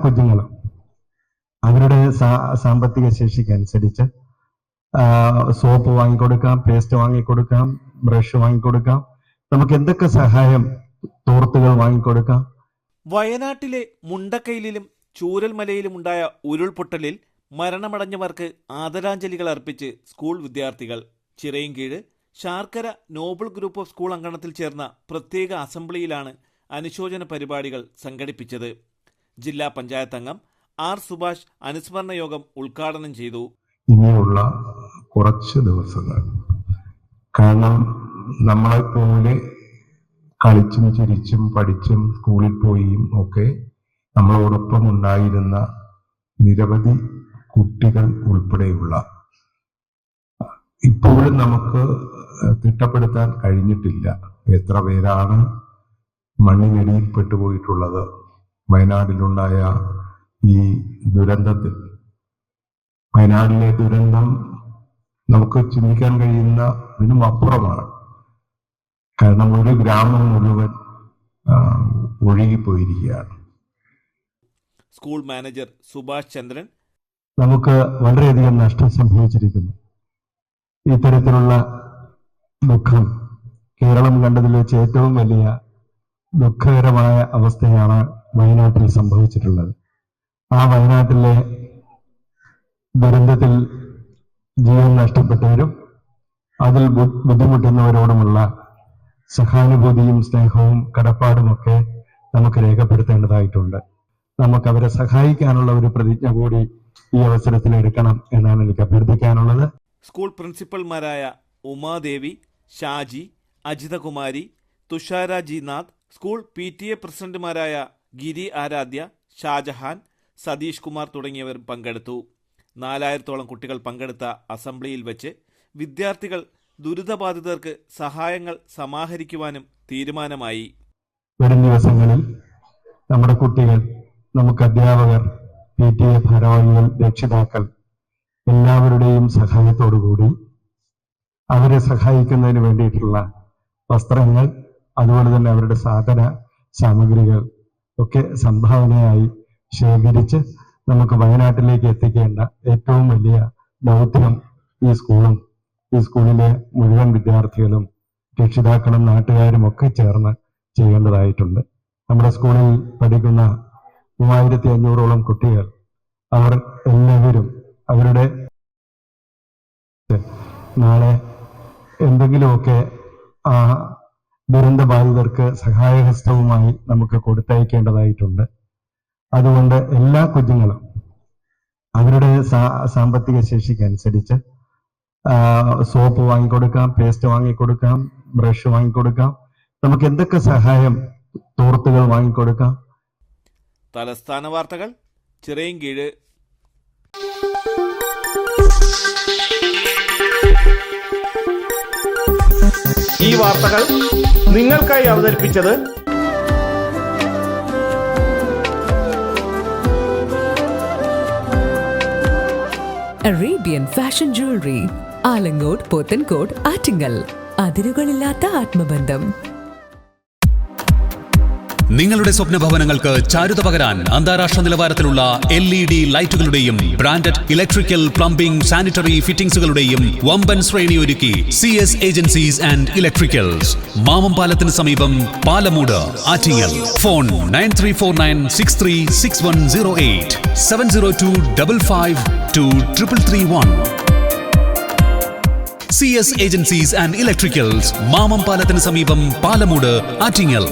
കുഞ്ഞുങ്ങളും അവരുടെ സാമ്പത്തിക ശേഷിക്കനുസരിച്ച് സോപ്പ് വാങ്ങിക്കൊടുക്കാം, പേസ്റ്റ് വാങ്ങിക്കൊടുക്കാം, ബ്രഷ് വാങ്ങിക്കൊടുക്കാം, നമുക്ക് എന്തൊക്കെ സഹായം തോർത്തുകൾ വാങ്ങിക്കൊടുക്കാം. വയനാട്ടിലെ മുണ്ടക്കയിലും ചൂരൽമലയിലും ഉണ്ടായ ഉരുൾപൊട്ടലിൽ മരണമടഞ്ഞവർക്ക് ആദരാഞ്ജലികൾ അർപ്പിച്ച് സ്കൂൾ വിദ്യാർത്ഥികൾ Chirayinkeezhu Sarkara noble group of school അങ്കണത്തിൽ ചേർന്ന പ്രത്യേക അസംബ്ലിയിലാണ് അനുശോചന പരിപാടികൾ സംഘടിപ്പിച്ചത്. ജില്ലാ പഞ്ചായത്ത് അംഗം ആർ സുഭാഷ് അനുസ്മരണ യോഗം ഉദ്ഘാടനം ചെയ്തു. ഇനിയുള്ള കുറച്ച് ദിവസങ്ങൾ, കാരണം നമ്മളെപ്പോലെ കളിച്ചും ചിരിച്ചും പഠിച്ചും സ്കൂളിൽ പോയും ഒക്കെ നമ്മളോടൊപ്പം ഉണ്ടായിരുന്ന നിരവധി കുട്ടികൾ ഉൾപ്പെടെയുള്ള ഇപ്പോഴും നമുക്ക് തിട്ടപ്പെടുത്താൻ കഴിഞ്ഞിട്ടില്ല എത്ര പേരാണ് മണ്ണിനടിയിൽ പെട്ടുപോയിട്ടുള്ളത്. വയനാട്ടിലുണ്ടായ ഈ ദുരന്തത്തിൽ, വയനാട്ടിലെ ദുരന്തം നമുക്ക് ചിന്തിക്കാൻ കഴിയുന്നതിനും അപ്പുറമാണ്. കാരണം ഒരു ഗ്രാമം മുഴുവൻ ഒഴുകിപ്പോയിരിക്കുകയാണ്. സ്കൂൾ മാനേജർ സുഭാഷ് ചന്ദ്രൻ, നമുക്ക് വളരെയധികം നഷ്ടം സംഭവിച്ചിരിക്കുന്നു. ഇത്തരത്തിലുള്ള ദുഃഖം കേരളം കണ്ടതിൽ വെച്ച് ഏറ്റവും വലിയ ദുഃഖകരമായ അവസ്ഥയാണ് വയനാട്ടിൽ സംഭവിച്ചിട്ടുള്ളത്. ആ വയനാട്ടിലെ ദുരന്തത്തിൽ ജീവൻ നഷ്ടപ്പെട്ടവരും അതിൽ ബുദ്ധിമുട്ടുന്നവരോടുമുള്ള സഹാനുഭൂതിയും സ്നേഹവും കടപ്പാടുമൊക്കെ നമുക്ക് രേഖപ്പെടുത്തേണ്ടതായിട്ടുണ്ട്. നമുക്ക് അവരെ സഹായിക്കാനുള്ള ഒരു പ്രതിജ്ഞ കൂടി ഈ അവസരത്തിൽ എടുക്കണം എന്നാണ് എനിക്ക് അഭ്യർത്ഥിക്കാനുള്ളത്. സ്കൂൾ പ്രിൻസിപ്പൽമാരായ Umadevi, Shaji, Ajithakumari, Thushara G Nath, school PTA പ്രസിഡന്റുമാരായ ഗിരി ആരാധ്യ, ഷാജഹാൻ, സതീഷ് കുമാർ തുടങ്ങിയവർ പങ്കെടുത്തു. 4000-ഓളം കുട്ടികൾ പങ്കെടുത്ത അസംബ്ലിയിൽ വെച്ച് വിദ്യാർത്ഥികൾ ദുരിതബാധിതർക്ക് സഹായങ്ങൾ സമാഹരിക്കുവാനും തീരുമാനമായി. വരും ദിവസങ്ങളിൽ നമ്മുടെ കുട്ടികൾ, നമുക്ക് അധ്യാപകർ, PTA ഭാരവാഹികൾ, രക്ഷിതാക്കൾ എല്ലാവരുടെയും സഹായത്തോടുകൂടി അവരെ സഹായിക്കുന്നതിന് വേണ്ടിയിട്ടുള്ള വസ്ത്രങ്ങൾ, അതുപോലെ തന്നെ അവരുടെ സാധന സാമഗ്രികൾ ഒക്കെ സംഭാവനയായി ശേഖരിച്ച് നമുക്ക് വയനാട്ടിലേക്ക് എത്തിക്കേണ്ട ഏറ്റവും വലിയ ദൗത്യം ഈ സ്കൂളും ഈ സ്കൂളിലെ മുഴുവൻ വിദ്യാർത്ഥികളും രക്ഷിതാക്കളും നാട്ടുകാരും ഒക്കെ ചേർന്ന് ചെയ്യേണ്ടതായിട്ടുണ്ട്. നമ്മുടെ സ്കൂളിൽ പഠിക്കുന്ന 3500-ഓളം കുട്ടികൾ, അവർ എല്ലാവരും അവരുടെ നാളെ എന്തെങ്കിലുമൊക്കെ ആ ദുരന്തബാധിതർക്ക് സഹായഹസ്തവുമായി നമുക്ക് കൊടുത്തയക്കേണ്ടതായിട്ടുണ്ട്. അതുകൊണ്ട് എല്ലാ കുഞ്ഞുങ്ങളും അവരുടെ സാമ്പത്തിക ശേഷിക്കനുസരിച്ച് സോപ്പ് വാങ്ങിക്കൊടുക്കാം, പേസ്റ്റ് വാങ്ങിക്കൊടുക്കാം, ബ്രഷ് വാങ്ങിക്കൊടുക്കാം, നമുക്ക് എന്തൊക്കെ സഹായം തോർത്തുകൾ വാങ്ങിക്കൊടുക്കാം. തലസ്ഥാന വാർത്തകൾ, ചിറയിൻകീഴ്. ഈ വാർത്തകൾ നിങ്ങൾക്കായി അവതരിപ്പിച്ചത് Arabian fashion jewellery, Alamcode, Pothencode, Attingal. അതിരുകളില്ലാത്ത ആത്മബന്ധം. നിങ്ങളുടെ സ്വപ്ന ഭവനങ്ങൾക്ക് ചാരുത പകരാൻ അന്താരാഷ്ട്ര നിലവാരത്തിലുള്ള LED ലൈറ്റുകളുടെയും ബ്രാൻഡഡ് ഇലക്ട്രിക്കൽ, പ്ലംബിംഗ്, സാനിറ്ററി ഫിറ്റിംഗ്സുകളുടെയും വമ്പൻ ശ്രേണി ഒരുക്കി CS ഏജൻസീസ് ആൻഡ് ഇലക്ട്രിക്കൽസ്, മാമംപാലത്തിന് സമീപം, Palamood, Attingal. Phone 9349636108 702552331. CS agencies and electricals, മാമംപാലത്തിന് സമീപം, പാലമൂട്, ആറ്റിങ്ങൽ.